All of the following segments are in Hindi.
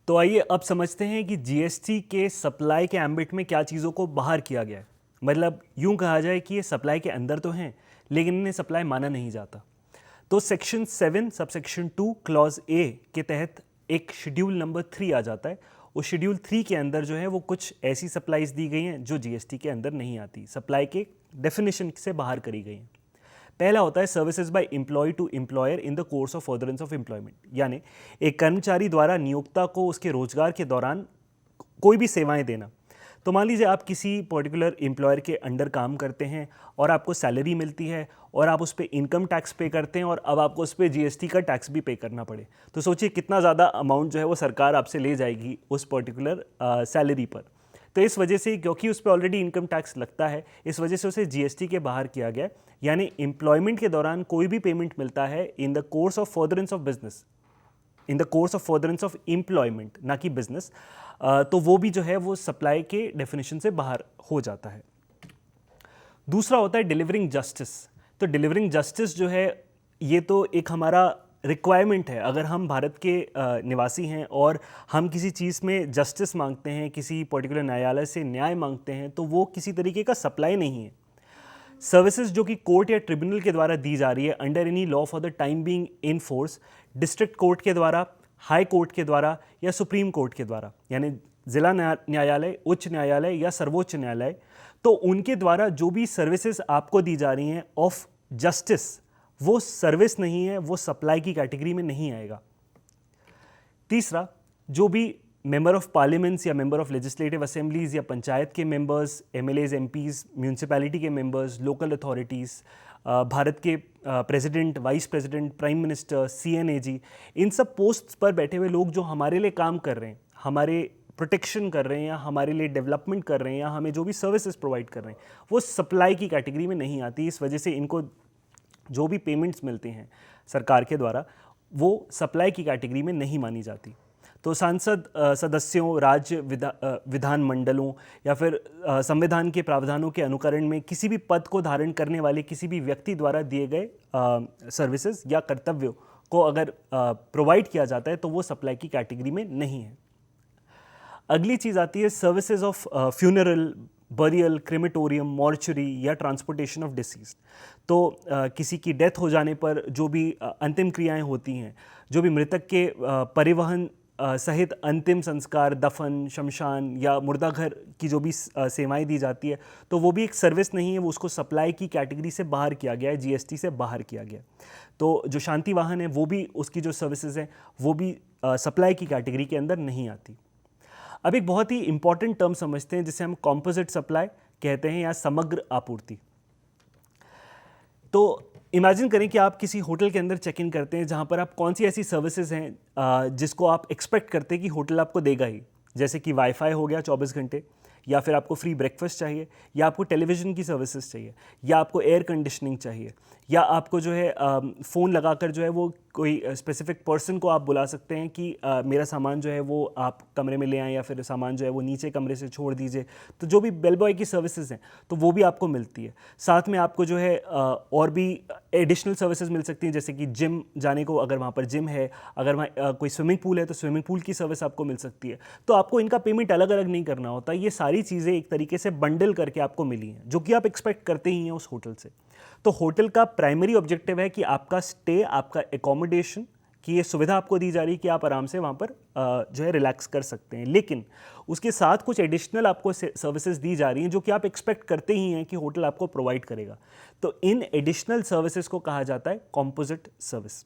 तो आइए अब समझते हैं कि जीएसटी के सप्लाई के एम्बिट में क्या चीज़ों को बाहर किया गया है। मतलब यूं कहा जाए कि ये सप्लाई के अंदर तो हैं लेकिन इन्हें सप्लाई माना नहीं जाता। तो सेक्शन 7 सबसेक्शन 2 क्लॉज ए के तहत एक शेड्यूल नंबर 3 आ जाता है। उस शेड्यूल 3 के अंदर जो है वो कुछ ऐसी सप्लाईज दी गई हैं जो जीएसटी के अंदर नहीं आती, सप्लाई के डेफिनेशन से बाहर करी गई हैं। पहला होता है services by employ to employer in the course of furtherance of employment, यानी एक कर्मचारी द्वारा नियोक्ता को उसके रोजगार के दौरान कोई भी सेवाएं देना। तो मान लीजिए आप किसी पर्टिकुलर एम्प्लॉयर के अंडर काम करते हैं और आपको सैलरी मिलती है और आप उस पर इनकम टैक्स पे करते हैं और अब आपको उस पर जीएसटी का टैक्स भी पे करना पड़े, तो सोचिए कितना ज़्यादा अमाउंट जो है वो सरकार आपसे ले जाएगी उस पर्टिकुलर सैलरी पर। तो इस वजह से, क्योंकि उस पर ऑलरेडी इनकम टैक्स लगता है, इस वजह से उसे जीएसटी के बाहर किया गया। यानी एम्प्लॉयमेंट के दौरान कोई भी पेमेंट मिलता है इन the course of furtherance of business, in the course of furtherance of employment, ना कि बिजनेस, तो वो भी जो है वो सप्लाई के डेफिनेशन से बाहर हो जाता है। दूसरा होता है डिलीवरिंग जस्टिस। तो डिलीवरिंग जस्टिस जो है ये तो एक हमारा रिक्वायरमेंट है। अगर हम भारत के निवासी हैं और हम किसी चीज़ में जस्टिस मांगते हैं, किसी पर्टिकुलर न्यायालय से न्याय मांगते हैं, तो वो किसी तरीके का सप्लाई नहीं है। सर्विसेज जो कि कोर्ट या ट्रिब्यूनल के द्वारा दी जा रही है under any law for the time being in force, district court के द्वारा, हाई कोर्ट के द्वारा या सुप्रीम कोर्ट के द्वारा, यानी जिला न्यायालय, उच्च न्यायालय या सर्वोच्च न्यायालय, तो उनके द्वारा जो भी सर्विसेज आपको दी जा रही हैं ऑफ जस्टिस, वो सर्विस नहीं है, वो सप्लाई की कैटेगरी में नहीं आएगा। तीसरा, जो भी मेंबर ऑफ पार्लियामेंट्स या मेंबर ऑफ लेजिस्लेटिव असेंबलीज या पंचायत के मेंबर्स, एमएलएज, एमपीज, म्यूनिसिपैलिटी के मेंबर्स, लोकल अथॉरिटीज़, भारत के president, vice president, prime minister, CNAG, इन सब पोस्ट्स पर बैठे हुए लोग जो हमारे लिए काम कर रहे हैं, हमारे प्रोटेक्शन कर रहे हैं या हमारे लिए डेवलपमेंट कर रहे हैं या हमें जो भी सर्विसेज प्रोवाइड कर रहे हैं, वो सप्लाई की कैटेगरी में नहीं आती। इस वजह से इनको जो भी पेमेंट्स मिलती हैं सरकार के द्वारा वो सप्लाई की कैटेगरी में नहीं मानी जाती। तो सांसद सदस्यों, राज्य विधानमंडलों या फिर संविधान के प्रावधानों के अनुकरण में किसी भी पद को धारण करने वाले किसी भी व्यक्ति द्वारा दिए गए सर्विसेज या कर्तव्यों को अगर प्रोवाइड किया जाता है तो वो सप्लाई की कैटेगरी में नहीं है। अगली चीज़ आती है services of funeral, burial, crematorium, mortuary या ट्रांसपोर्टेशन ऑफ डिसीज। तो किसी की डेथ हो जाने पर जो भी अंतिम क्रियाएं होती हैं, जो भी मृतक के परिवहन सहित अंतिम संस्कार, दफन, शमशान या मुर्दाघर की जो भी सेवाएं दी जाती है, तो वो भी एक सर्विस नहीं है, वो उसको सप्लाई की कैटेगरी से बाहर किया गया है, जीएसटी से बाहर किया गया। तो जो शांति वाहन है वो भी, उसकी जो सर्विसेज हैं वो भी सप्लाई की कैटेगरी के अंदर नहीं आती। अब एक बहुत ही इंपॉर्टेंट टर्म समझते हैं जिसे हम कॉम्पोजिट सप्लाई कहते हैं या समग्र आपूर्ति। तो इमेजिन करें कि आप किसी होटल के अंदर चेक इन करते हैं जहां पर आप कौन सी ऐसी सर्विसेज हैं जिसको आप एक्सपेक्ट करते हैं कि होटल आपको देगा ही, जैसे कि वाईफाई हो गया 24 घंटे, या फिर आपको फ्री ब्रेकफास्ट चाहिए, या आपको टेलीविज़न की सर्विसेज चाहिए, या आपको एयर कंडीशनिंग चाहिए, या आपको जो है फ़ोन लगाकर जो है वो कोई स्पेसिफिक पर्सन को आप बुला सकते हैं कि मेरा सामान जो है वो आप कमरे में ले आएँ या फिर सामान जो है वो नीचे कमरे से छोड़ दीजिए। तो जो भी बेल बॉय की सर्विसेज हैं तो वो भी आपको मिलती है। साथ में आपको जो है और भी एडिशनल सर्विसेज मिल सकती हैं, जैसे कि जिम जाने को, अगर वहाँ पर जिम है, अगर वहाँ कोई स्विमिंग पूल है तो स्विमिंग पूल की सर्विस आपको मिल सकती है। तो आपको इनका पेमेंट अलग अलग नहीं करना होता, ये सारी चीज़ें एक तरीके से बंडल करके आपको मिली हैं जो कि आप एक्सपेक्ट करते ही हैं उस होटल से। तो होटल का प्राइमरी ऑब्जेक्टिव है कि आपका स्टे, आपका एकोमोडेशन की ये सुविधा आपको दी जा रही है कि आप आराम से वहाँ पर जो है रिलैक्स कर सकते हैं, लेकिन उसके साथ कुछ एडिशनल आपको सर्विसेज दी जा रही हैं जो कि आप एक्सपेक्ट करते ही हैं कि होटल आपको प्रोवाइड करेगा। तो इन एडिशनल सर्विसेज को कहा जाता है कॉम्पोजिट सर्विस।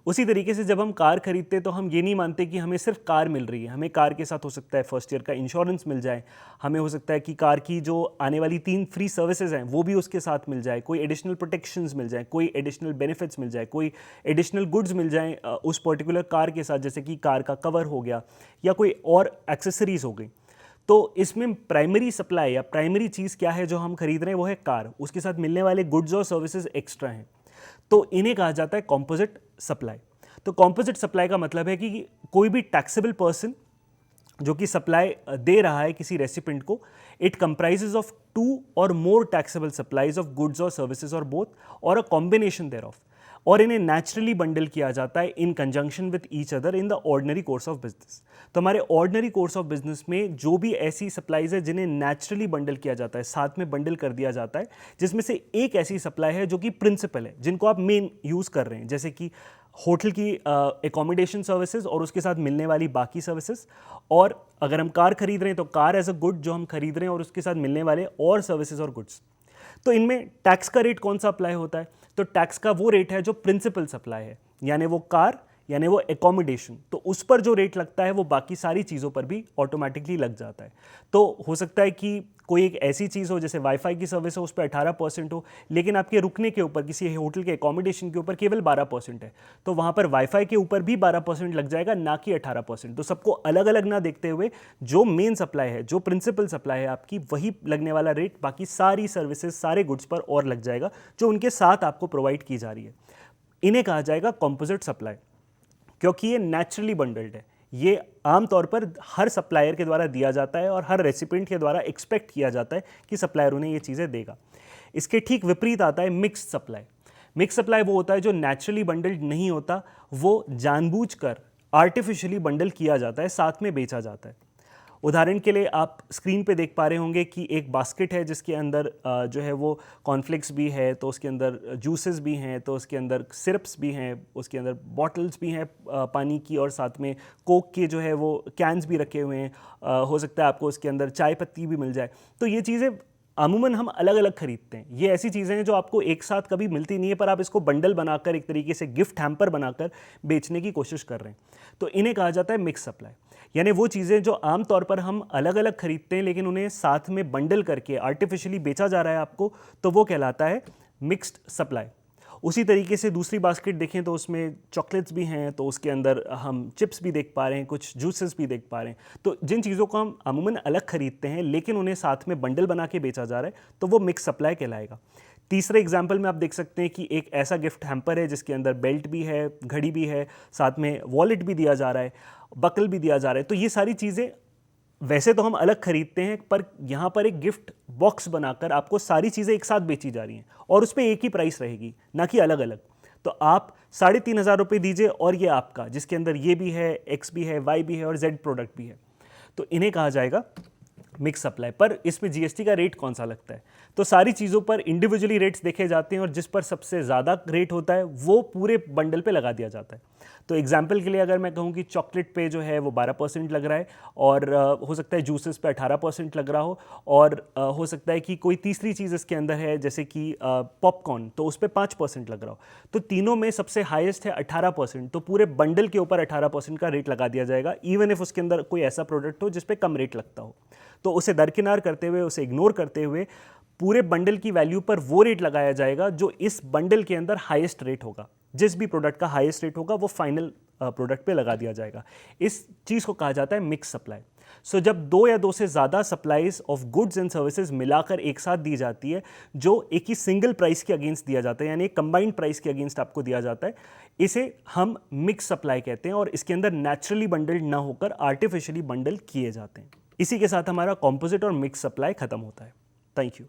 उसी तरीके से जब हम कार खरीदते हैं तो हम ये नहीं मानते कि हमें सिर्फ कार मिल रही है, हमें कार के साथ हो सकता है फर्स्ट ईयर का इंश्योरेंस मिल जाए, हमें हो सकता है कि कार की जो आने वाली 3 फ्री सर्विसेज हैं वो भी उसके साथ मिल जाए, कोई एडिशनल प्रोटेक्शंस मिल जाए, कोई एडिशनल बेनिफिट्स मिल जाए, कोई एडिशनल गुड्स मिल जाए उस पर्टिकुलर कार के साथ, जैसे कि कार का कवर हो गया या कोई और एक्सेसरीज हो गई। तो इसमें प्राइमरी सप्लाई या प्राइमरी चीज़ क्या है जो हम खरीद रहे हैं, वो है कार, उसके साथ मिलने वाले गुड्स और सर्विसेज एक्स्ट्रा हैं, तो इन्हें कहा जाता है कॉम्पोजिट सप्लाई। तो कॉम्पोजिट सप्लाई का मतलब है कि कोई भी टैक्सेबल पर्सन जो कि सप्लाई दे रहा है किसी रेसिपिएंट को, it comprises of 2 or more taxable supplies of goods और सर्विसेज और बोथ और अ कॉम्बिनेशन देयरऑफ। और इन्हें नेचुरली बंडल किया जाता है इन conjunction with each other in the ordinary course of business. तो हमारे ऑर्डिनरी कोर्स ऑफ बिजनेस में जो भी ऐसी सप्लाईज है जिन्हें नेचुरली बंडल किया जाता है, साथ में बंडल कर दिया जाता है, जिसमें से एक ऐसी सप्लाई है जो कि प्रिंसिपल है, जिनको आप मेन यूज़ कर रहे हैं, जैसे कि होटल की एकोमोडेशन सर्विसेज और उसके साथ मिलने वाली बाकी सर्विसेज, और अगर हम कार खरीद रहे हैं तो कार एज अ गुड जो हम खरीद रहे हैं और उसके साथ मिलने वाले और सर्विसेज और गुड्स। तो इनमें टैक्स का रेट कौन सा अप्लाई होता है? तो टैक्स का वो रेट है जो प्रिंसिपल सप्लाई है, यानी वो कार यानी वो एकोमोडेशन, तो उस पर जो रेट लगता है वो बाकी सारी चीज़ों पर भी ऑटोमेटिकली लग जाता है। तो हो सकता है कि कोई एक ऐसी चीज़ हो जैसे वाईफाई की सर्विस हो, उस पर 18% हो, लेकिन आपके रुकने के ऊपर किसी होटल के एकोमोडेशन के ऊपर केवल 12% है, तो वहाँ पर वाईफाई के ऊपर भी 12% लग जाएगा, ना कि 18%। तो सबको अलग अलग ना देखते हुए जो मेन सप्लाई है, जो प्रिंसिपल सप्लाई है आपकी, वही लगने वाला रेट बाकी सारी सर्विसेज, सारे गुड्स पर और लग जाएगा जो उनके साथ आपको प्रोवाइड की जा रही है। इन्हें कहा जाएगा कॉम्पोजिट सप्लाई, क्योंकि ये नेचुरली बंडल्ड है। ये आमतौर पर हर सप्लायर के द्वारा दिया जाता है और हर रेसिपिएंट के द्वारा एक्सपेक्ट किया जाता है कि सप्लायर उन्हें ये चीज़ें देगा। इसके ठीक विपरीत आता है मिक्स्ड सप्लाई। मिक्स सप्लाई वो होता है जो नेचुरली बंडल्ड नहीं होता, वो जानबूझकर आर्टिफिशियली बंडल किया जाता है, साथ में बेचा जाता है। उदाहरण के लिए आप स्क्रीन पे देख पा रहे होंगे कि एक बास्केट है जिसके अंदर जो है वो कॉर्नफ्लेक्स भी है, तो उसके अंदर जूसेस भी हैं, तो उसके अंदर सिरप्स भी हैं, उसके अंदर बॉटल्स भी हैं पानी की, और साथ में कोक के जो है वो कैंस भी रखे हुए हैं। हो सकता है आपको उसके अंदर चाय पत्ती भी मिल जाए। तो ये चीज़ें अमूमन हम अलग अलग खरीदते हैं। ये ऐसी चीज़ें हैं जो आपको एक साथ कभी मिलती नहीं है, पर आप इसको बंडल बनाकर एक तरीके से गिफ्ट हैम्पर बनाकर बेचने की कोशिश कर रहे हैं। तो इन्हें कहा जाता है मिक्स सप्लाई, यानी वो चीज़ें जो आमतौर पर हम अलग अलग खरीदते हैं लेकिन उन्हें साथ में बंडल करके आर्टिफिशियली बेचा जा रहा है आपको, तो वो कहलाता है मिक्स्ड सप्लाई। उसी तरीके से दूसरी बास्केट देखें तो उसमें चॉकलेट्स भी हैं, तो उसके अंदर हम चिप्स भी देख पा रहे हैं, कुछ जूसेस भी देख पा रहे हैं। तो जिन चीज़ों को हम अमूमन अलग खरीदते हैं लेकिन उन्हें साथ में बंडल बना के बेचा जा रहा है, तो वो मिक्स सप्लाई कहलाएगा। तीसरे एग्जाम्पल में आप देख सकते हैं कि एक ऐसा गिफ्ट हैम्पर है जिसके अंदर बेल्ट भी है, घड़ी भी है, साथ में वॉलेट भी दिया जा रहा है, बकल भी दिया जा रहा है। तो ये सारी चीज़ें वैसे तो हम अलग खरीदते हैं, पर यहाँ पर एक गिफ्ट बॉक्स बनाकर आपको सारी चीज़ें एक साथ बेची जा रही हैं और उस पर एक ही प्राइस रहेगी, ना कि अलग अलग। तो आप 3,500 रुपये दीजिए और ये आपका, जिसके अंदर ये भी है, एक्स भी है, वाई भी है और जेड प्रोडक्ट भी है। तो इन्हें कहा जाएगा मिक्स सप्लाई। पर इसमें जीएसटी का रेट कौन सा लगता है? तो सारी चीज़ों पर इंडिविजुअली रेट्स देखे जाते हैं और जिस पर सबसे ज़्यादा रेट होता है वो पूरे बंडल पे लगा दिया जाता है। तो एग्जाम्पल के लिए अगर मैं कहूँ कि चॉकलेट पे जो है वो 12% लग रहा है, और हो सकता है जूसेस पे 18% लग रहा हो, और हो सकता है कि कोई तीसरी चीज़ इसके अंदर है जैसे कि पॉपकॉर्न, तो उस पर 5% लग रहा हो। तो तीनों में सबसे हाईएस्ट है 18%, तो पूरे बंडल के ऊपर 18% का रेट लगा दिया जाएगा, इवन इफ उसके अंदर कोई ऐसा प्रोडक्ट हो जिस पे कम रेट लगता हो। तो उसे दरकिनार करते हुए, उसे इग्नोर करते हुए पूरे बंडल की वैल्यू पर वो रेट लगाया जाएगा जो इस बंडल के अंदर हाईएस्ट रेट होगा। जिस भी प्रोडक्ट का हाईएस्ट रेट होगा वो फाइनल प्रोडक्ट पे लगा दिया जाएगा। इस चीज़ को कहा जाता है मिक्स सप्लाई। सो जब दो या दो से ज़्यादा supplies of goods and services मिलाकर एक साथ दी जाती है, जो एक ही सिंगल प्राइस के अगेंस्ट दिया जाता है, यानी एक कंबाइंड प्राइस के अगेंस्ट आपको दिया जाता है, इसे हम मिक्स सप्लाई कहते हैं। और इसके अंदर नेचुरली बंडल्ड ना होकर आर्टिफिशियली बंडल किए जाते हैं। इसी के साथ हमारा कॉम्पोजिट और मिक्स सप्लाई खत्म होता है। Thank you.